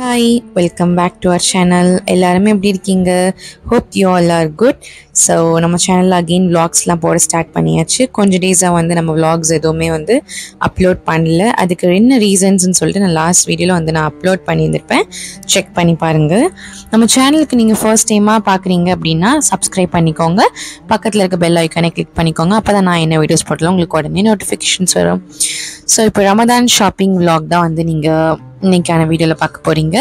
Hi, welcome back to our channel. எல்லாருமே எப்படி இருக்கீங்க? Hope you all are good. So நம்ம சேனலில் அகெயின் vlogsலாம் போட ஸ்டார்ட் பண்ணியாச்சு. கொஞ்சம் டேஸாக வந்து நம்ம vlogs எதுவுமே வந்து அப்லோட் பண்ணல. அதுக்கு என்ன ரீசன்ஸ்ன்னு சொல்லிட்டு நான் லாஸ்ட் வீடியோவில் நான் அப்லோட் பண்ணியிருந்திருப்பேன். செக் பண்ணி பாருங்கள். நம்ம சேனலுக்கு நீங்கள் ஃபர்ஸ்ட் டைமாக பார்க்குறீங்க அப்படின்னா சப்ஸ்கிரைப் பண்ணிக்கோங்க. பக்கத்தில் இருக்க பெல் ஐக்கானை கிளிக் பண்ணிக்கோங்க. அப்போ தான் நான் என்ன வீடியோஸ் போட்டாலும் உங்களுக்கு உடனே நோட்டிஃபிகேஷன்ஸ் வரும். ஸோ இப்போ ரமதான் ஷாப்பிங் vlog தான் வந்து நீங்கள் இன்னைக்கான வீடியோவில் பார்க்க போகிறீங்க.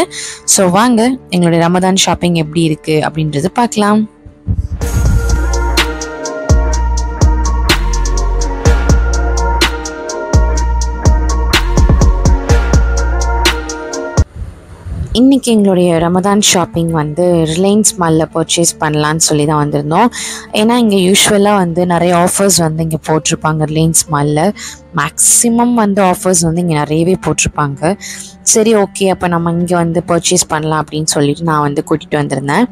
ஸோ வாங்க எங்களுடைய ரமதான் ஷாப்பிங் எப்படி இருக்குது அப்படின்றது பார்க்கலாம். இன்றைக்கி எங்களுடைய ரமதான் ஷாப்பிங் வந்து ரிலையன்ஸ் மாலில் பர்ச்சேஸ் பண்ணலான்னு சொல்லி தான் வந்திருந்தோம். ஏன்னா இங்கே யூஸ்வலாக வந்து நிறைய ஆஃபர்ஸ் வந்து இங்கே போட்டிருப்பாங்க. ரிலையன்ஸ் மாலில் மேக்ஸிமம் வந்து ஆஃபர்ஸ் வந்து இங்கே நிறையவே போட்டிருப்பாங்க. சரி, ஓகே, அப்போ நம்ம இங்கே வந்து பர்ச்சேஸ் பண்ணலாம் அப்படின்னு சொல்லிட்டு நான் வந்து கூட்டிகிட்டு வந்திருந்தேன்.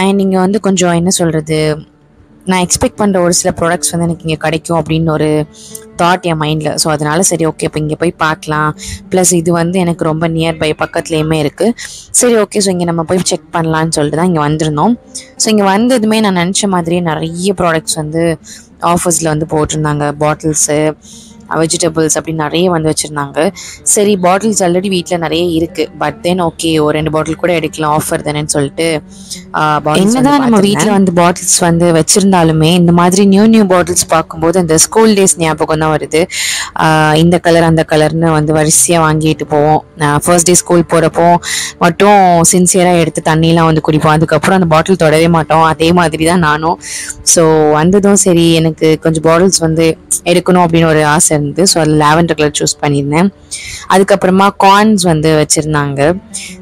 அண்ட் இங்கே வந்து கொஞ்சம் என்ன சொல்கிறது, நான் எக்ஸ்பெக்ட் பண்ணுற ஒரு சில ப்ராடக்ட்ஸ் வந்து எனக்கு இங்கே கிடைக்கும் அப்படின்னு ஒரு தாட் என் மைண்டில். ஸோ அதனால் சரி, ஓகே, இப்போ இங்கே போய் பார்க்கலாம். ப்ளஸ் இது வந்து எனக்கு ரொம்ப நியர்பை பக்கத்துலேயுமே இருக்குது. சரி, ஓகே, ஸோ இங்கே நம்ம போய் செக் பண்ணலான்னு சொல்லிட்டு தான் இங்கே வந்திருந்தோம். ஸோ இங்கே வந்ததுமே நான் நினச்ச மாதிரியே நிறைய ப்ராடக்ட்ஸ் வந்து ஆஃபர்ஸில் வந்து போட்டிருந்தாங்க. பாட்டில்ஸு, வெஜிடபிள்ஸ் அப்படி நிறைய வந்து வச்சுருந்தாங்க. சரி, பாட்டில்ஸ் ஆல்ரெடி வீட்டில் நிறைய இருக்குது. பட் தென் ஓகே, ஒரு 2 பாட்டில் கூட எடுக்கலாம், ஆஃபர் தானேன்னு சொல்லிட்டு என்னதான் நம்ம வீட்டில் வந்து பாட்டில்ஸ் வந்து வச்சுருந்தாலுமே இந்த மாதிரி நியூ பாட்டில்ஸ் பார்க்கும்போது அந்த ஸ்கூல் டேஸ் ஞாபகம் தான் வருது. இந்த கலர் அந்த கலர்னு வந்து வரிசையாக வாங்கிட்டு போவோம். ஃபர்ஸ்ட் டே ஸ்கூல் போகிறப்போ மட்டும் சின்சியராக எடுத்து தண்ணியெலாம் வந்து குடிப்போம். அதுக்கப்புறம் அந்த பாட்டில் தொடவே மாட்டோம். அதே மாதிரி தான் நானும். ஸோ வந்ததும் சரி, எனக்கு கொஞ்சம் பாட்டில்ஸ் வந்து எடுக்கணும் அப்படின்னு ஒரு ஆசை இருந்தது. ஸோ அதில் லாவெண்டர் கலர் சூஸ் பண்ணியிருந்தேன். அதுக்கப்புறமா கார்ன்ஸ் வந்து வச்சுருந்தாங்க.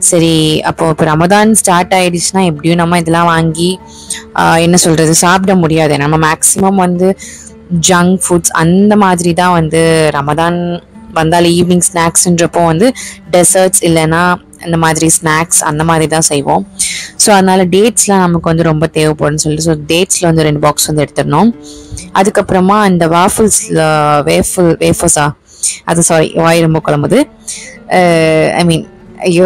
சரி, அப்போ இப்போ ரமதான் ஸ்டார்ட் ஆகிடுச்சுன்னா எப்படியும் நம்ம இதெல்லாம் வாங்கி என்ன சொல்கிறது, சாப்பிட முடியாது. நம்ம மேக்ஸிமம் வந்து ஜங்க் ஃபுட்ஸ் அந்த மாதிரி தான் வந்து ரமதான் வந்தால் ஈவினிங் ஸ்நாக்ஸ்ன்றப்போ வந்து டெசர்ட்ஸ் இல்லைன்னா இந்த மாதிரி ஸ்நாக்ஸ் அந்த மாதிரி தான் செய்வோம். ஸோ அதனால் டேட்ஸ்லாம் நமக்கு வந்து ரொம்ப தேவைப்படும்னு சொல்லிட்டு ஸோ டேட்ஸில் வந்து 2 பாக்ஸ் வந்து எடுத்துடணும். அதுக்கப்புறமா இந்த வேஃபர்ஸா அது சாரி வாய் ரொம்ப குழம்புது. ஐயோ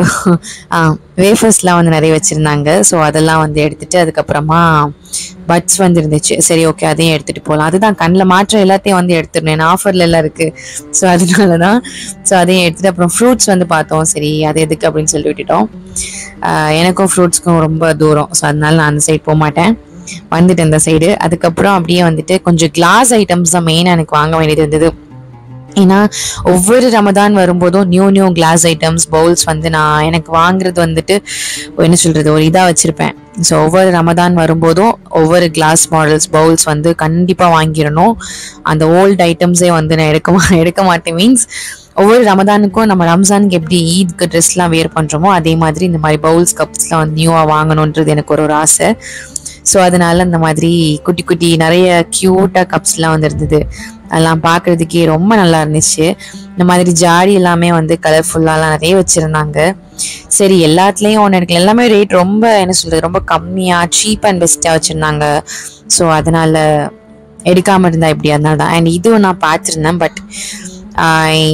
வேஃபர்ஸ்லாம் வந்து நிறைய வச்சுருந்தாங்க. ஸோ அதெல்லாம் வந்து எடுத்துகிட்டு அதுக்கப்புறமா பட்ஸ் வந்து இருந்துச்சு. சரி, ஓகே, அதையும் எடுத்துகிட்டு போகலாம். அதுதான் கண்ணில் மாற்ற எல்லாத்தையும் வந்து எடுத்துடணும். ஏன்னா ஆஃபரில் எல்லாம் இருக்குது. ஸோ அதனால தான். ஸோ அதையும் எடுத்துகிட்டு அப்புறம் ஃப்ரூட்ஸ் வந்து பார்த்தோம். சரி, அது எதுக்கு அப்படின்னு சொல்லி விட்டுட்டோம். எனக்கும் ஃப்ரூட்ஸ்க்கும் ரொம்ப தூரம். ஸோ அதனால நான் அந்த சைடு போக மாட்டேன், வந்துட்டு அந்த சைடு. அதுக்கப்புறம் அப்படியே வந்துட்டு கொஞ்சம் கிளாஸ் ஐட்டம்ஸ் தான் மெயினாக எனக்கு வாங்க வேண்டியது இருந்தது. ஏன்னா ஒவ்வொரு ரமதான் வரும்போதும் நியூ கிளாஸ் ஐட்டம்ஸ், பவுல்ஸ் வந்து நான் எனக்கு வாங்குறது வந்துட்டு என்ன சொல்கிறது, ஒரு இதாக வச்சுருப்பேன். ஸோ ஒவ்வொரு ரமதான் வரும்போதும் ஒவ்வொரு கிளாஸ் மாடல்ஸ், பவுல்ஸ் வந்து கண்டிப்பாக வாங்கிடணும். அந்த ஓல்டு ஐட்டம்ஸே வந்து நான் எடுக்க மாட்டேன். மீன்ஸ் ஒவ்வொரு ரமதானுக்கும் நம்ம ரம்ஜானுக்கு எப்படி ஈத்க்கு ட்ரெஸ்லாம் வேர் பண்ணுறோமோ அதே மாதிரி இந்த மாதிரி பவுல்ஸ், கப்ஸ்லாம் வந்து நியூவாக வாங்கணுன்றது எனக்கு ஒரு ஆசை. ஸோ அதனால இந்த மாதிரி குட்டி குட்டி நிறைய க்யூட்டாக கப்ஸ்லாம் வந்து இருந்தது. அதெல்லாம் பார்க்குறதுக்கே ரொம்ப நல்லா இருந்துச்சு. இந்த மாதிரி ஜாடி எல்லாமே வந்து கலர்ஃபுல்லாலாம் நிறைய வச்சுருந்தாங்க. சரி, எல்லாத்துலேயும் ஒன்று எடுக்கல. எல்லாமே ரேட் ரொம்ப என்ன சொல்கிறது, ரொம்ப கம்மியாக சீப் அண்ட் பெஸ்ட்டாக வச்சுருந்தாங்க. ஸோ அதனால் எடுக்காமல் இருந்தால் இப்படி, அதனால தான். அண்ட் இதுவும் நான் பார்த்துருந்தேன். பட்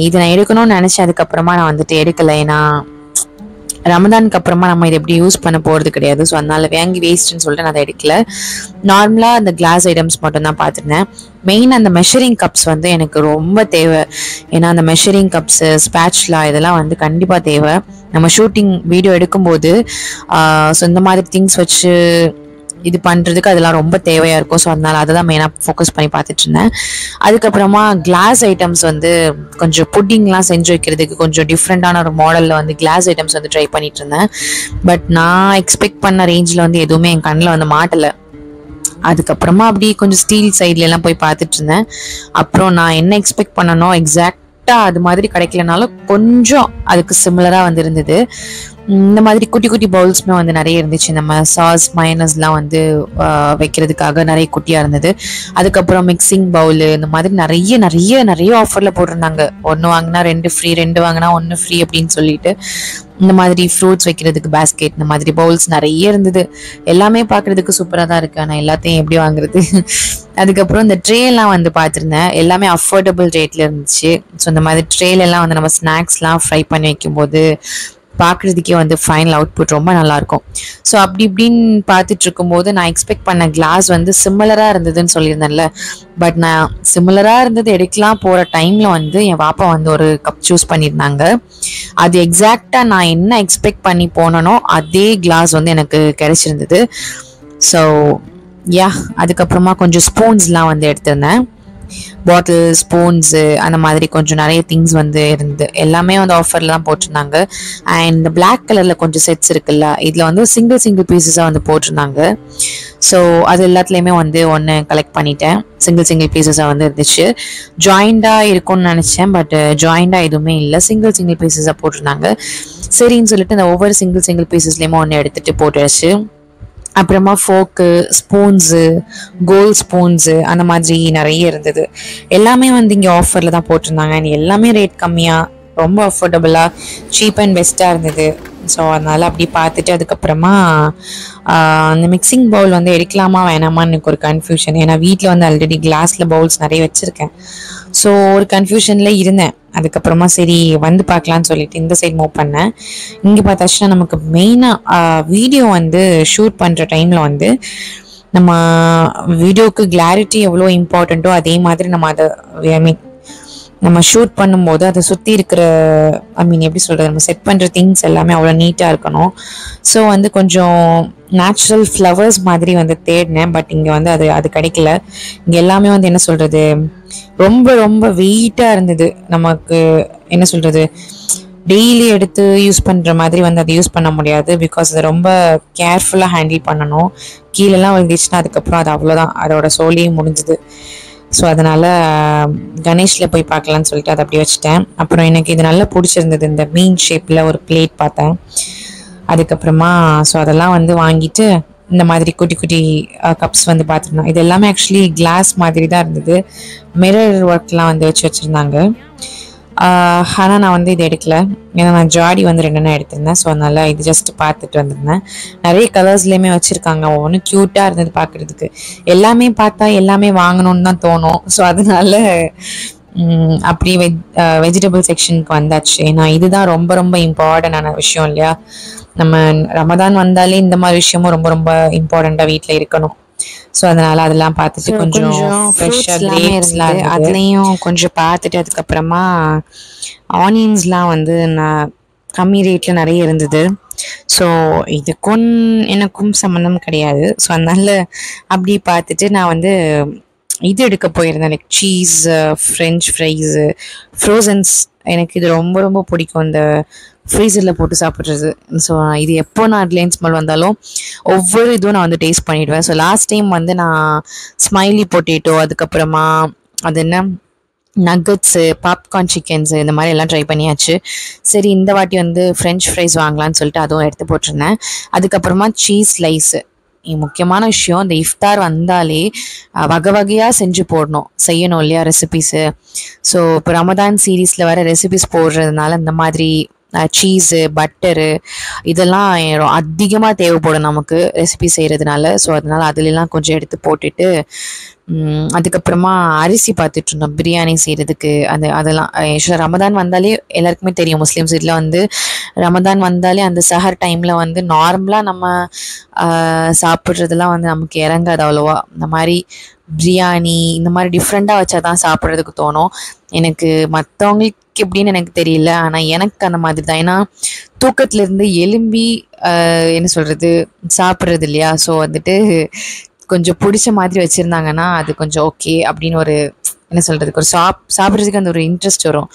இது நான் எடுக்கணும்னு நினச்சேன். அதுக்கப்புறமா நான் வந்துட்டு எடுக்கலை. ஏன்னா ரமதானுக்கு அப்புறமா நம்ம இதை எப்படி யூஸ் பண்ண போகிறது கிடையாது. ஸோ அதனால வாங்கி வேஸ்ட்டுன்னு சொல்லிட்டு நான் அதை எடுக்கல. நார்மலாக அந்த கிளாஸ் ஐட்டம்ஸ் மட்டும் தான் பார்த்துருந்தேன். மெயின் அந்த மெஷரிங் கப்ஸ் வந்து எனக்கு ரொம்ப தேவை. ஏன்னா அந்த மெஷரிங் கப்ஸு, ஸ்பேட்ச்லா இதெல்லாம் வந்து கண்டிப்பாக தேவை நம்ம ஷூட்டிங் வீடியோ எடுக்கும்போது. ஸோ இந்த மாதிரி திங்ஸ் வச்சு இது பண்ணுறதுக்கு அதெல்லாம் ரொம்ப தேவையாக இருக்கும். ஸோ அதனால் அதை தான் மெயினாக ஃபோக்கஸ் பண்ணி பார்த்துட்டு இருந்தேன். அதுக்கப்புறமா கிளாஸ் ஐட்டம்ஸ் வந்து கொஞ்சம் புட்டிங்லாம் செஞ்சு வைக்கிறதுக்கு கொஞ்சம் டிஃப்ரெண்ட்டான ஒரு மாடலில் வந்து கிளாஸ் ஐட்டம்ஸ் வந்து ட்ரை பண்ணிட்டு இருந்தேன். பட் நான் எக்ஸ்பெக்ட் பண்ண ரேஞ்சில் வந்து எதுவுமே என் கண்ணில் வந்து மாட்டலை. அதுக்கப்புறமா அப்படி கொஞ்சம் ஸ்டீல் சைட்லலாம் போய் பார்த்துட்டு இருந்தேன். அப்புறம் நான் என்ன எக்ஸ்பெக்ட் பண்ணனோ எக்ஸாக்டாக அது மாதிரி கிடைக்கலனாலும் கொஞ்சம் அதுக்கு சிமிலராக வந்து இருந்தது. இந்த மாதிரி குட்டி குட்டி பவுல்ஸ்மே வந்து நிறைய இருந்துச்சு. நம்ம சாஸ், மயனஸ்லாம் வந்து வைக்கிறதுக்காக நிறைய குட்டியாக இருந்தது. அதுக்கப்புறம் மிக்சிங் பவுலு, இந்த மாதிரி நிறைய ஆஃபரில் போட்டிருந்தாங்க. 1 வாங்கினா 2 ஃப்ரீ, 2 வாங்கினா 1 ஃப்ரீ அப்படின்னு சொல்லிட்டு. இந்த மாதிரி ஃப்ரூட்ஸ் வைக்கிறதுக்கு பேஸ்கெட், இந்த மாதிரி பவுல்ஸ் நிறைய இருந்தது. எல்லாமே பார்க்குறதுக்கு சூப்பராக தான் இருக்குது. ஆனால் எல்லாத்தையும் எப்படி வாங்குறது? அதுக்கப்புறம் இந்த ட்ரேலாம் வந்து பார்த்துருந்தேன். எல்லாமே அஃபோர்டபுள் ரேட்டில் இருந்துச்சு. ஸோ இந்த மாதிரி ட்ரேலெல்லாம் வந்து நம்ம ஸ்நாக்ஸ்லாம் ஃப்ரை பண்ணி வைக்கும்போது பார்க்குறதுக்கே வந்து ஃபைனல் அவுட்புட் ரொம்ப நல்லாயிருக்கும். ஸோ அப்படி இப்படின்னு பார்த்துட்டு இருக்கும்போது நான் எக்ஸ்பெக்ட் பண்ண கிளாஸ் வந்து சிமிலராக இருந்ததுன்னு சொல்லியிருந்தேன்ல. பட் நான் சிமிலராக இருந்தது எடுக்கலாம் போகிற டைமில் வந்து என் பாப்பா வந்து ஒரு கப் சூஸ் பண்ணியிருந்தாங்க. அது எக்ஸாக்டாக நான் என்ன எக்ஸ்பெக்ட் பண்ணி போனனோ அதே கிளாஸ் வந்து எனக்கு கிடைச்சிருந்தது. ஸோ யா, அதுக்கப்புறமா கொஞ்சம் ஸ்பூன்ஸ்லாம் வந்து எடுத்திருந்தேன். பாட்டில், ஸ்பூன்ஸு, அந்த மாதிரி கொஞ்சம் நிறைய திங்ஸ் வந்து இருந்து எல்லாமே வந்து ஆஃபரில் தான் போட்டிருந்தாங்க. அண்ட் பிளாக் கலரில் கொஞ்சம் செட்ஸ் இருக்குல்ல, இதில் வந்து சிங்கிள் பீசஸாக வந்து போட்டிருந்தாங்க. ஸோ அது எல்லாத்துலேயுமே வந்து ஒன்று கலெக்ட் பண்ணிட்டேன். சிங்கிள் பீசஸாக வந்து இருந்துச்சு. ஜாயிண்டாக இருக்கும்னு நினச்சேன், பட் ஜாயிண்டாக எதுவுமே இல்லை, சிங்கிள் பீசஸாக போட்டிருந்தாங்க. சரின்னு சொல்லிட்டு இந்த ஒவ்வொரு சிங்கிள் பீசஸ்லேயுமே ஒன்று எடுத்துகிட்டு போட்டுருச்சு. அப்புறமா ஃபோக்கு, ஸ்பூன்ஸு, கோல்ட் ஸ்பூன்ஸு, அந்த மாதிரி நிறைய இருந்தது. எல்லாமே வந்து இங்கே ஆஃபரில் தான் போட்டிருந்தாங்க. அண்ட் எல்லாமே ரேட் கம்மியாக, ரொம்ப அஃபோர்டபுளாக, சீப் அண்ட் பெஸ்ட்டாக இருந்தது. ஸோ அதனால் அப்படி பார்த்துட்டு அதுக்கப்புறமா அந்த மிக்சிங் பவுல் வந்து எடுக்கலாமா வேணாமான்னு எனக்கு ஒரு கன்ஃபியூஷன். ஏன்னா வீட்டில் வந்து ஆல்ரெடி கிளாஸில் பவுல்ஸ் நிறைய வச்சுருக்கேன். ஸோ ஒரு கன்ஃபியூஷனில் இருந்தேன். அதுக்கப்புறமா சரி வந்து பார்க்கலான்னு சொல்லிட்டு இந்த சைட் மூவ் பண்ணேன். இங்கே பார்த்தாச்சுன்னா நமக்கு மெயினாக வீடியோ வந்து ஷூட் பண்ணுற டைமில் வந்து நம்ம வீடியோவுக்கு கிளாரிட்டி எவ்வளோ இம்பார்ட்டண்ட்டோ அதே மாதிரி நம்ம அதை நம்ம ஷூட் பண்ணும்போது அதை சுற்றி இருக்கிற எப்படி சொல்கிறது, நம்ம செட் பண்ணுற திங்ஸ் எல்லாமே அவ்வளோ நீட்டாக இருக்கணும். ஸோ வந்து கொஞ்சம் நேச்சுரல் ஃப்ளவர்ஸ் மாதிரி வந்து தேடினேன். பட் இங்கே வந்து அது கிடைக்கல. இங்கே எல்லாமே வந்து என்ன சொல்கிறது, ரொம்ப ரொம்ப வெயிட்டாக இருந்தது. நமக்கு என்ன சொல்கிறது, டெய்லி எடுத்து யூஸ் பண்ணுற மாதிரி வந்து அதை யூஸ் பண்ண முடியாது. பிகாஸ் அதை ரொம்ப கேர்ஃபுல்லாக ஹேண்டில் பண்ணணும். கீழெல்லாம் விழுந்துச்சுன்னா அதுக்கப்புறம் அது அவ்வளோதான், அதோட சோலியும் முடிஞ்சுது. ஸோ அதனால் கணேஷில் போய் பார்க்கலான்னு சொல்லிட்டு அதை அப்படியே வச்சுட்டேன். அப்புறம் எனக்கு இது நல்லா பிடிச்சிருந்தது, இந்த மீன் ஷேப்பில் ஒரு பிளேட் பார்த்தேன். அதுக்கப்புறமா ஸோ அதெல்லாம் வந்து வாங்கிட்டு இந்த மாதிரி குட்டி கப்ஸ் வந்து பார்த்துருந்தோம். இது எல்லாமே ஆக்சுவலி கிளாஸ் மாதிரி தான் இருந்தது. மிரர் ஒர்க்லாம் வந்து வச்சுருந்தாங்க. ஆனால் நான் வந்து இது எடுக்கல, ஏன்னா நான் ஜாடி வந்து 2 எடுத்திருந்தேன். ஸோ அதனால் இது ஜஸ்ட் பார்த்துட்டு வந்திருந்தேன். நிறைய கலர்ஸ்லேயுமே வச்சுருக்காங்க, ஒவ்வொன்று க்யூட்டாக இருந்தது பார்க்குறதுக்கு. எல்லாமே பார்த்தா எல்லாமே வாங்கணும்னு தான் தோணும். ஸோ அதனால அப்படியே வெஜிடபிள் செக்ஷனுக்கு வந்தாச்சு. ஏன்னா இதுதான் ரொம்ப ரொம்ப இம்பார்ட்டண்டான விஷயம் இல்லையா. நம்ம ரமதான் வந்தாலே இந்த மாதிரி விஷயமும் ரொம்ப ரொம்ப இம்பார்ட்டண்ட்டாக வீட்டில் இருக்கணும். ஸோ அதனால அதெல்லாம் பார்த்துட்டு கொஞ்சம் அதுலேயும் கொஞ்சம் பார்த்துட்டு அதுக்கப்புறமா ஆனியன்ஸ்லாம் வந்து நான் கம்மி ரேட்டில் நிறைய இருந்தது. ஸோ இதுக்கும் எனக்கும் சம்மந்தம் கிடையாது. ஸோ அதனால அப்படி பார்த்துட்டு நான் வந்து இது எடுக்க போயிருந்தேன், like cheese, French fries, frozens. எனக்கு இது ரொம்ப ரொம்ப பிடிக்கும், இந்த ஃப்ரீசரில் போட்டு சாப்பிட்றது. ஸோ இது எப்போ நான் ரிலையன்ஸ் மால் வந்தாலும் ஒவ்வொரு இதுவும் நான் வந்து டேஸ்ட் பண்ணிவிடுவேன். ஸோ லாஸ்ட் டைம் வந்து நான் ஸ்மைலி பொட்டேட்டோ, அதுக்கப்புறமா அது என்ன நக்கட்ஸு, பாப்கார்ன் சிக்கன்ஸு, இந்த மாதிரி எல்லாம் ட்ரை பண்ணியாச்சு. சரி இந்த வாட்டி வந்து ஃப்ரெஞ்ச் ஃப்ரைஸ் வாங்கலான்னு சொல்லிட்டு அதுவும் எடுத்து போட்டிருந்தேன். அதுக்கப்புறமா சீஸ் ஸ்லைஸு. முக்கியமான விஷயம், இந்த இஃப்தார் வந்தாலே வகை வகையாக செஞ்சு செய்யணும் இல்லையா ரெசிபீஸு. ஸோ இப்போ ரமதான் சீரீஸில் வர ரெசிபிஸ் போடுறதுனால இந்த மாதிரி சீஸு, பட்டரு இதெல்லாம் அதிகமாக தேவைப்படும் நமக்கு ரெசிபி செய்கிறதுனால. ஸோ அதனால் அதுலலாம் கொஞ்சம் எடுத்து போட்டுட்டு அதுக்கப்புறமா அரிசி பார்த்துட்டு இருந்தோம் பிரியாணி செய்கிறதுக்கு. அதெல்லாம் ரமதான் வந்தாலே எல்லாருக்குமே தெரியும், முஸ்லீம் சைடில் வந்து ரமதான் வந்தாலே அந்த சஹர் டைமில் வந்து நார்மலாக நம்ம சாப்பிட்றதுலாம் வந்து நமக்கு இறங்காது அவ்வளோவா. இந்த மாதிரி பிரியாணி இந்த மாதிரி டிஃப்ரெண்ட்டாக வச்சா தான் சாப்பிட்றதுக்கு தோணும். எனக்கு மற்றவங்களுக்கு எப்படின்னு எனக்கு தெரியல, ஆனால் எனக்கு அந்த மாதிரி தான். ஏன்னா தூக்கத்துலேருந்து எழும்பி என்ன சொல்கிறது சாப்பிட்றது இல்லையா. ஸோ வந்துட்டு கொஞ்சம் பிடிச்ச மாதிரி வச்சுருந்தாங்கன்னா அது கொஞ்சம் ஓகே அப்படின்னு ஒரு என்ன சொல்கிறதுக்கு ஒரு சாப்பிட்றதுக்கு அந்த ஒரு இன்ட்ரெஸ்ட் வரும்.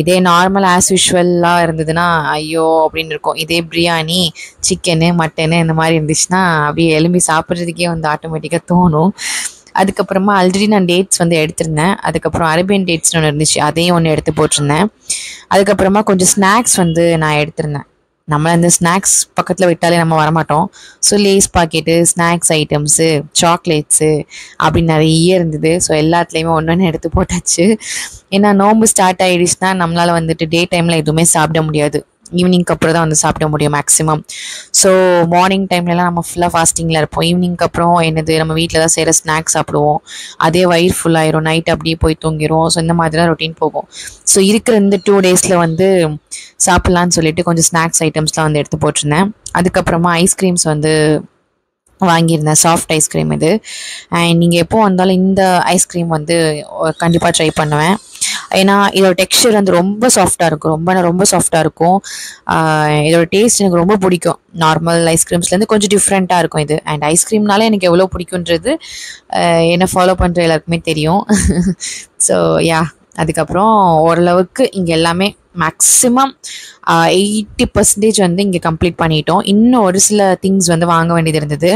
இதே நார்மல் ஆஸ் யூஷுவலாக இருந்ததுன்னா ஐயோ அப்படின்னு இருக்கும். இதே பிரியாணி, சிக்கனு, மட்டனு இந்த மாதிரி இருந்துச்சுன்னா அப்படியே எலும்பி சாப்பிட்றதுக்கே வந்து ஆட்டோமேட்டிக்காக தோணும். அதுக்கப்புறமா ஆல்ரெடி நான் டேட்ஸ் வந்து எடுத்திருந்தேன். அதுக்கப்புறம் அரேபியன் டேட்ஸ்னு ஒன்று இருந்துச்சு, அதையும் ஒன்று எடுத்து போட்டிருந்தேன். அதுக்கப்புறமா கொஞ்சம் ஸ்நாக்ஸ் வந்து நான் எடுத்திருந்தேன். நம்ம அந்த ஸ்நாக்ஸ் பக்கத்தில் விட்டாலே நம்ம வரமாட்டோம். So Lay's packet, snacks items, chocolates அப்படி நிறைய இருந்தது. ஸோ எல்லாத்துலேயுமே ஒன்று எடுத்து போட்டாச்சு. ஏன்னா நோம்பு ஸ்டார்ட் ஆகிடுச்சுன்னா நம்மளால் வந்துட்டு டே டைமில் எதுவுமே சாப்பிட முடியாது. ஈவினிங்க்கு அப்புறம் தான் வந்து சாப்பிட முடியும் மேக்ஸிமம். ஸோ மார்னிங் டைம்லலாம் நம்ம ஃபுல்லாக ஃபாஸ்டிங்கில் இருப்போம். ஈவினிங்க்கு அப்புறம் என்னது நம்ம வீட்டில் தான் செய்கிற ஸ்நாக்ஸ் சாப்பிடுவோம். அதே வயிறு ஃபுல்லாயிரும், நைட் அப்படியே போய் தூங்கிடும். ஸோ இந்த மாதிரி தான் ரொட்டீன் போகும். ஸோ இருக்கிற இந்த 2 டேஸில் வந்து சாப்பிட்லான்னு சொல்லிட்டு கொஞ்சம் ஸ்நாக்ஸ் ஐட்டம்ஸ்லாம் வந்து எடுத்து போட்டிருந்தேன். அதுக்கப்புறமா ஐஸ்கிரீம்ஸ் வந்து வாங்கியிருந்தேன். சாஃப்ட் ஐஸ்கிரீம் இது. அண்ட் நீங்கள் எப்போ வந்தாலும் இந்த ஐஸ்கிரீம் வந்து கண்டிப்பாக ட்ரை பண்ணுவேன். ஏன்னா இதோட டெக்ஸ்சர் வந்து ரொம்ப சாஃப்டாக இருக்கும், ரொம்ப சாஃப்டாக இருக்கும். இதோட டேஸ்ட் எனக்கு ரொம்ப பிடிக்கும். நார்மல் ஐஸ்கிரீம்ஸ்லேருந்து கொஞ்சம் டிஃப்ரெண்ட்டாக இருக்கும் இது. அண்ட் ஐஸ்கிரீம்னாலே எனக்கு எவ்வளோ பிடிக்குன்றது என்னை ஃபாலோ பண்ணுற எல்லாருக்குமே தெரியும். ஸோ யா, அதுக்கப்புறம் ஓரளவுக்கு இங்கே எல்லாமே மேக்ஸிமம் 80% வந்து இங்கே கம்ப்ளீட் பண்ணிட்டோம். இன்னும் ஒரு சில திங்ஸ் வந்து வாங்க வேண்டியது இருந்தது.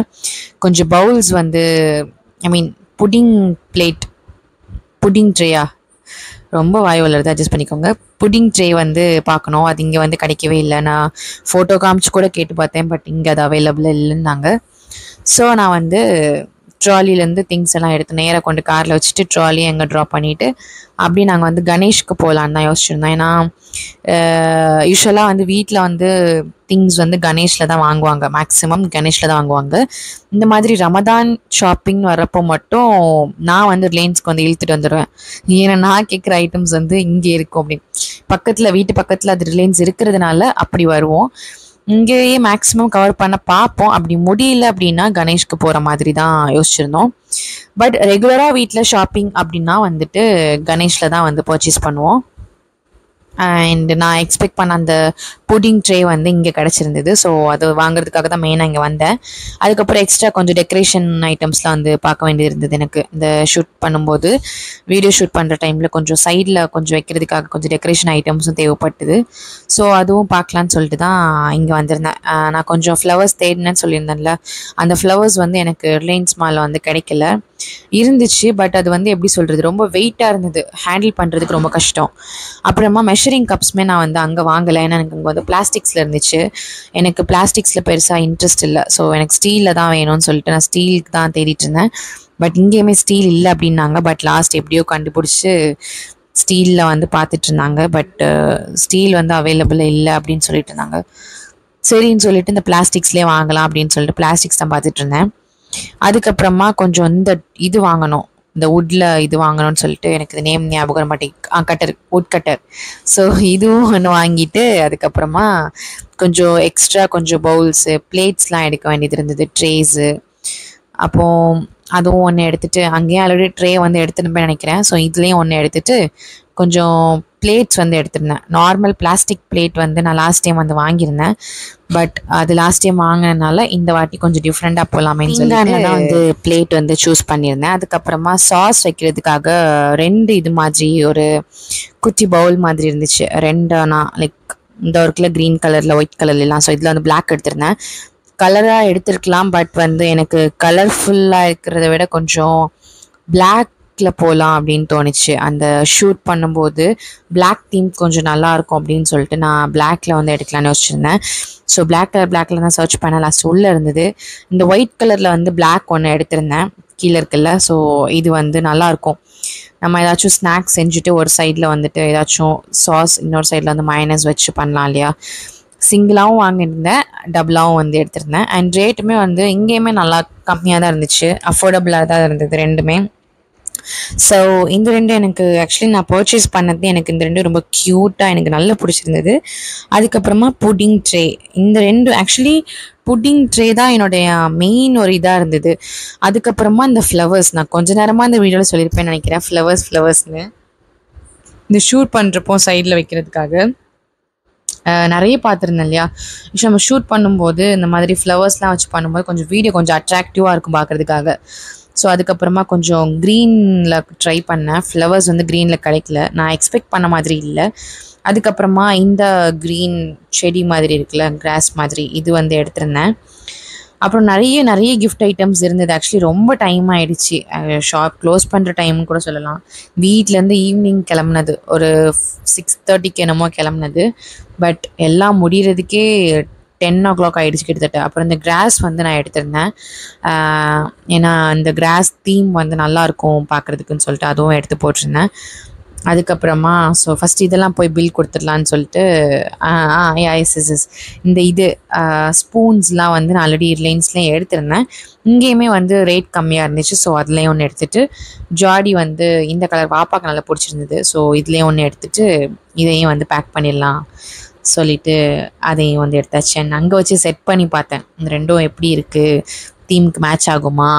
கொஞ்சம் பவுல்ஸ் வந்து புடிங் பிளேட், புடிங் ட்ரேயா, ரொம்ப வாய் வளருது, அட்ஜஸ்ட் பண்ணிக்கோங்க. புடிங் ட்ரே வந்து பார்க்கணும். அது இங்கே வந்து கிடைக்கவே இல்லை. நான் ஃபோட்டோ காமிச்சு கூட கேட்டு பார்த்தேன், பட் இங்கே அது அவைலபிள் இல்லைன்னாங்க. ஸோ நான் வந்து ட்ராலிலேருந்து திங்ஸ் எல்லாம் எடுத்து நேராக கொண்டு காரில் வச்சுட்டு ட்ராலியை எங்கே ட்ராப் பண்ணிவிட்டு அப்படியே நாங்கள் வந்து கணேஷ்க்கு போகலான்னு தான் யோசிச்சுருந்தோம். ஏன்னா யூஸ்வலாக வந்து வீட்டில் வந்து திங்ஸ் வந்து கணேஷில் தான் வாங்குவாங்க, மேக்ஸிமம் கணேஷில் தான் வாங்குவாங்க. இந்த மாதிரி ரமதான் ஷாப்பிங் வரப்போ மட்டும் நான் வந்து ரிலையன்ஸ்க்கு வந்து இழுத்துட்டு வந்துடுவேன். ஏன்னா நான் கேட்குற ஐட்டம்ஸ் வந்து இங்கே இருக்கும். அப்படி பக்கத்தில், வீட்டு பக்கத்தில் அது ரிலையன்ஸ் இருக்கிறதுனால அப்படி வருவோம். இங்கேயே மேக்ஸிமம் கவர் பண்ண பார்ப்போம். அப்படி முடியல அப்படின்னா கணேஷ்க்கு போகிற மாதிரி தான் யோசிச்சிருந்தோம். பட் ரெகுலராக வீட்டில் ஷாப்பிங் அப்படின்னா வந்துட்டு கணேஷில் தான் வந்து பர்ச்சேஸ் பண்ணுவோம். அண்ட் நான் எக்ஸ்பெக்ட் பண்ண அந்த புடிங் ட்ரே வந்து இங்கே கிடச்சிருந்தது. ஸோ அது வாங்குறதுக்காக தான் மெயினாக இங்கே வந்தேன். அதுக்கப்புறம் எக்ஸ்ட்ரா கொஞ்சம் டெக்கரேஷன் ஐட்டம்ஸ்லாம் வந்து பார்க்க வேண்டியது இருந்தது எனக்கு. இந்த ஷூட் பண்ணும்போது, வீடியோ ஷூட் பண்ணுற டைமில் கொஞ்சம் சைடில் கொஞ்சம் வைக்கிறதுக்காக கொஞ்சம் டெக்கரேஷன் ஐட்டம்ஸும் தேவைப்பட்டது. ஸோ அதுவும் பார்க்கலான்னு சொல்லிட்டு தான் இங்கே வந்திருந்தேன். நான் கொஞ்சம் ஃப்ளவர்ஸ் தேடினேன்னு சொல்லியிருந்தேன்ல, அந்த ஃப்ளவர்ஸ் வந்து எனக்கு ரிலையன்ஸ் மாலில் வந்து கிடைக்கல. இருந்துச்சு, பட் அது வந்து எப்படி சொல்கிறது, ரொம்ப வெயிட்டாக இருந்தது, ஹேண்டில் பண்ணுறதுக்கு ரொம்ப கஷ்டம். அப்புறமா மெஷரிங் கப்ஸுமே நான் வந்து அங்கே வாங்கலை. ஏன்னா எனக்கு அங்கே வந்து பிளாஸ்டிக்ஸில் இருந்துச்சு. எனக்கு பிளாஸ்டிக்ஸில் பெருசாக இன்ட்ரெஸ்ட் இல்லை. ஸோ எனக்கு ஸ்டீலில் தான் வேணும்னு சொல்லிட்டு நான் ஸ்டீலுக்கு தான் தேடிட்டு இருந்தேன். பட் இங்கேயுமே ஸ்டீல் இல்லை அப்படின்னாங்க. பட் லாஸ்ட் எப்படியோ கண்டுபிடிச்சி ஸ்டீலில் வந்து பார்த்துட்டு இருந்தாங்க. பட் ஸ்டீல் வந்து அவைலபிள் இல்லை அப்படின்னு சொல்லிட்டு இருந்தாங்க. சரின்னு சொல்லிட்டு இந்த பிளாஸ்டிக்ஸ்லேயே வாங்கலாம் அப்படின்னு சொல்லிட்டு பிளாஸ்டிக்ஸ் தான் பார்த்துட்டு இருந்தேன். அதுக்கப்புறமா கொஞ்சம் இந்த இது வாங்கணும், இந்த வுட்டில் இது வாங்கணும்னு சொல்லிட்டு எனக்கு இது நேம் ஞாபகம் மாட்டேங்குது. Cutter, would cutter. ஸோ இதுவும் ஒன்று வாங்கிட்டு அதுக்கப்புறமா கொஞ்சம் எக்ஸ்ட்ரா கொஞ்சம் பவுல்ஸு, பிளேட்ஸ்லாம் எடுக்க வேண்டியது இருந்தது, ட்ரேஸு. அப்போது அதுவும் ஒன்று எடுத்துகிட்டு, அங்கேயும் ஆல்ரெடி ட்ரே வந்து எடுத்துன்னு போய் நினைக்கிறேன். ஸோ இதுலேயும் ஒன்று எடுத்துகிட்டு கொஞ்சம் பிளேட்ஸ் வந்து எடுத்திருந்தேன். நார்மல் பிளாஸ்டிக் பிளேட் வந்து நான் லாஸ்ட் டைம் வந்து வாங்கியிருந்தேன். பட் அது லாஸ்ட் டைம் வாங்கினதுனால இந்த வாட்டி கொஞ்சம் டிஃப்ரெண்ட்டாக போகலாமேன்னு சொல்லிட்டு தான் வந்து பிளேட் வந்து சூஸ் பண்ணியிருந்தேன். அதுக்கப்புறமா சாஸ் வைக்கிறதுக்காக 2 இது மாதிரி ஒரு குட்டி பவுல் மாதிரி இருந்துச்சு. 2 நான் லைக் இந்த ஒர்க்கில் க்ரீன் கலரில், ஒயிட் கலர்லாம். ஸோ இதில் வந்து பிளாக் எடுத்திருந்தேன். கலராக எடுத்துருக்கலாம், பட் வந்து எனக்கு கலர்ஃபுல்லாக இருக்கிறத விட கொஞ்சம் பிளாக் போகலாம் அப்படின்னு தோணுச்சு. அந்த ஷூட் பண்ணும்போது பிளாக் தீம் கொஞ்சம் நல்லாயிருக்கும் அப்படின்னு சொல்லிட்டு நான் பிளாக்ல வந்து எடுக்கலான்னு யோசிச்சிருந்தேன். ஸோ பிளாக் கலர் தான் சர்ச் பண்ண லாஸ்ட் உள்ளே இருந்தது. இந்த ஒயிட் கலரில் வந்து பிளாக் ஒன்று எடுத்திருந்தேன், கீழே இருக்குல்ல. ஸோ இது வந்து நல்லாயிருக்கும். நம்ம ஏதாச்சும் ஸ்நாக்ஸ் செஞ்சுட்டு ஒரு சைடில் வந்துட்டு ஏதாச்சும் சாஸ், இன்னொரு சைடில் வந்து மயனஸ் வச்சு பண்ணலாம் இல்லையா. சிங்கிளாகவும் வாங்கியிருந்தேன், டபுளாகவும் வந்து எடுத்திருந்தேன். அண்ட் ரேட்டுமே வந்து இங்கேயுமே நல்லா கம்மியாக தான் இருந்துச்சு, அஃபோர்டபுளாக தான் இருந்தது ரெண்டுமே. ஸோ இந்த 2 எனக்கு ஆக்சுவலி நான் பர்ச்சேஸ் பண்ணது, எனக்கு இந்த 2 ரொம்ப க்யூட்டாக எனக்கு நல்லா பிடிச்சிருந்தது. அதுக்கப்புறமா புடிங் ட்ரே, இந்த 2 ஆக்சுவலி புடிங் ட்ரே தான் என்னுடைய மெயின் ஒரு இதாக இருந்தது. அதுக்கப்புறமா இந்த ஃப்ளவர்ஸ், நான் கொஞ்ச நேரமாக இந்த வீடியோவில் சொல்லியிருப்பேன்னு நினைக்கிறேன், ஃப்ளவர்ஸ்னு இந்த ஷூட் பண்ணுறப்போ சைடில் வைக்கிறதுக்காக நிறைய பார்த்துருந்தேன் இல்லையா. நம்ம ஷூட் பண்ணும்போது இந்த மாதிரி ஃப்ளவர்ஸ்லாம் வச்சு பண்ணும்போது கொஞ்சம் வீடியோ கொஞ்சம் அட்ராக்டிவாக இருக்கும் பார்க்குறதுக்காக. ஸோ அதுக்கப்புறமா கொஞ்சம் க்ரீனில் ட்ரை பண்ணேன். ஃப்ளவர்ஸ் வந்து க்ரீனில் கிடைக்கல, நான் எக்ஸ்பெக்ட் பண்ண மாதிரி இல்லை. அதுக்கப்புறமா இந்த க்ரீன் செடி மாதிரி இருக்குல்ல, கிராஸ் மாதிரி, இது வந்து எடுத்திருந்தேன். அப்புறம் நிறைய கிஃப்ட் ஐட்டம்ஸ் இருந்தது. ஆக்சுவலி ரொம்ப டைம் ஆகிடுச்சு, ஷாப் க்ளோஸ் பண்ணுற டைம்னு கூட சொல்லலாம். வீட்டிலேருந்து ஈவினிங் கிளம்புனது, ஒரு 6:30க்கு என்னமோ கிளம்புனது. பட் எல்லாம் முடிகிறதுக்கே 10 o'clock ஆகிடுச்சு கிட்டத்தட்ட. அப்புறம் இந்த கிராஸ் வந்து நான் எடுத்திருந்தேன். ஏன்னா இந்த கிராஸ் தீம் வந்து நல்லாயிருக்கும் பார்க்குறதுக்குன்னு சொல்லிட்டு அதுவும் எடுத்து போட்டிருந்தேன். அதுக்கப்புறமா ஸோ ஃபஸ்ட் இதெல்லாம் போய் பில் கொடுத்துடலான்னு சொல்லிட்டு எஸ் இந்த ஸ்பூன்ஸ்லாம் வந்து நான் ஆல்ரெடி ரிலையன்ஸ்லேயும் எடுத்திருந்தேன். இங்கேயுமே வந்து ரேட் கம்மியாக இருந்துச்சு. ஸோ அதுலேயும் ஒன்று எடுத்துகிட்டு ஜாடி வந்து இந்த கலர் பாப்பாவுக்கு நல்லா பிடிச்சிருந்தது. ஸோ இதுலேயும் ஒன்று எடுத்துகிட்டு இதையும் வந்து பேக் பண்ணிடலாம் சொல்லிவிட்டு அதையும் வந்து எடுத்தாச்சு. அங்கே வச்சு செட் பண்ணி பார்த்தேன் இந்த ரெண்டும் எப்படி இருக்குது, தீமுக்கு மேட்ச் ஆகுமா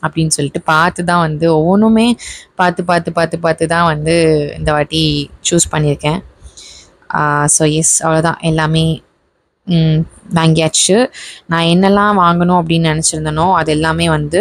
அப்படின்னு சொல்லிட்டு பார்த்து தான் வந்து ஒவ்வொன்றுமே பார்த்து தான் வந்து இந்த வாட்டி சூஸ் பண்ணியிருக்கேன். ஸோ எஸ் அவ்வளோதான், எல்லாமே வாங்கியாச்சு. நான் என்னெல்லாம் வாங்கணும் அப்படின்னு நினச்சிருந்தனோ அது எல்லாமே வந்து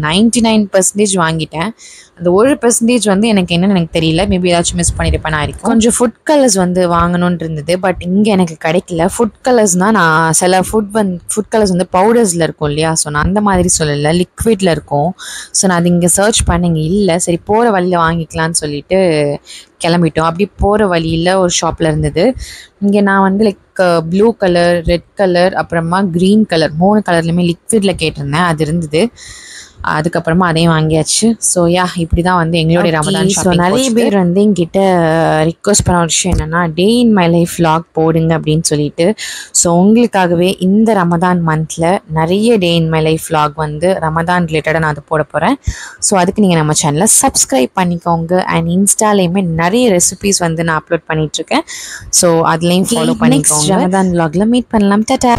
99% வாங்கிட்டேன். அந்த 1% வந்து எனக்கு என்னென்னு தெரியல, மேபி ஏதாச்சும் மிஸ் பண்ணியிருப்பேன். நான் இருக்கும் கொஞ்சம் ஃபுட் கலர்ஸ் வந்து வாங்கணும்னு இருந்தது, பட் இங்கே எனக்கு கிடைக்கல. ஃபுட் கலர்ஸ்னால் நான் சில ஃபுட் கலர்ஸ் வந்து பவுடர்ஸில் இருக்கும் இல்லையா, ஸோ நான் அந்த மாதிரி சொல்லலை, லிக்விடில் இருக்கும். ஸோ நான் அது இங்கே சர்ச் பண்ண இங்கே இல்லை. சரி போகிற வழியில் வாங்கிக்கலான்னு சொல்லிட்டு கிளம்பிட்டோம். அப்படி போகிற வழியில் ஒரு ஷாப்பில் இருந்தது. இங்கே நான் வந்து like blue colour, red colour, அப்புறமா க்ரீன் கலர் 3 கலர்லையுமே லிக்விடில் கேட்டிருந்தேன். அது இருந்தது. அதுக்கப்புறமா அதையும் வாங்கியாச்சு. ஸோ இப்படி தான் வந்து எங்களுடைய ரமதான் ஷாப்பிங். ஸோ நிறைய பேர் வந்து எங்கிட்ட ரிக்வஸ்ட் பண்ண ஒரு விஷயம் என்னென்னா டே இன் மை லைஃப் vlog போடுங்க அப்படின்னு சொல்லிட்டு. ஸோ உங்களுக்காகவே இந்த ரமதான் மந்தில் நிறைய டே இன் மை லைஃப் vlog வந்து ரமதான் ரிலேட்டடாக நான் அது போட போகிறேன். ஸோ அதுக்கு நீங்கள் நம்ம சேனலை சப்ஸ்கிரைப் பண்ணிக்கோங்க. அண்ட் இன்ஸ்டாலேயுமே நிறைய ரெசிபீஸ் வந்து நான் அப்லோட் பண்ணிகிட்ருக்கேன். ஸோ அதுலேயும் ஃபாலோ பண்ணிக்கோங்க. ரமதான் vlogல மீட் பண்ணலாம். டாடா.